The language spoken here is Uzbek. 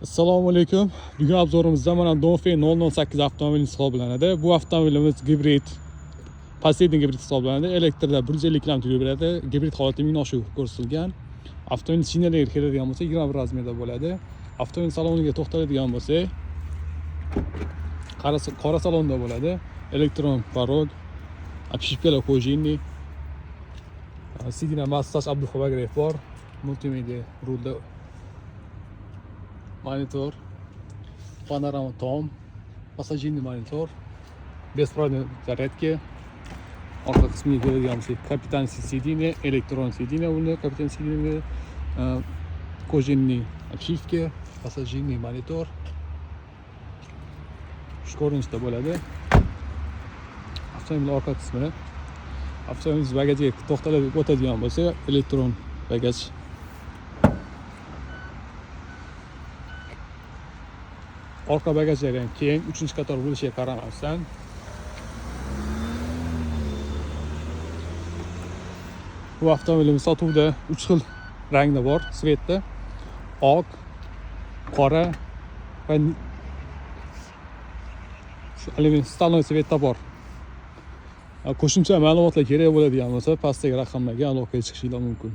Assalomu alaykum. Bugun obzorimizda mana Dongfeng 008 avtomobili hisoblanadi. Bu avtomobilimiz gibrid, последний gibrid hisoblanadi. Elektrda 150 km yurib beradi. Gibrid holati minoshi ko'rsatilgan. Avtomobil shinalariga keladigan bo'lsa 21 razmerda bo'ladi. Avtomobil saloniga to'xtaladigan bo'lsak, qora salonda bo'ladi. Elektron parog, обшивкаlar кожаный. Sidina massaj abduhobagrev bor. Multimedia rulda monitor, panorama tom, passajirniy monitor, беспроводной зарядки. Orqa qismiga keladigan bo'lsak, kapitanskiy сиденье, elektron сиденье uni kapitanskiy сиденье, кожаный обшивка, passajirniy monitor. Shu ko'rinishda bo'ladi. Avtomobil orqa qismi. Avtomobil bagajiga to'xtalib o'tadigan bo'lsa, elektron bagaj. Orqa bagajlari ham keng, 3-qator bo'lishiga qaramasdan bu avtomobilimiz sotuvda 3 xil rangda bor, svetda. Oq, qora va shu alyumin staloy svetda bor. Qo'shimcha ma'lumotlar kerak bo'ladigan bo'lsa, pastdagi raqamlarga aloqaga chiqishingiz mumkin.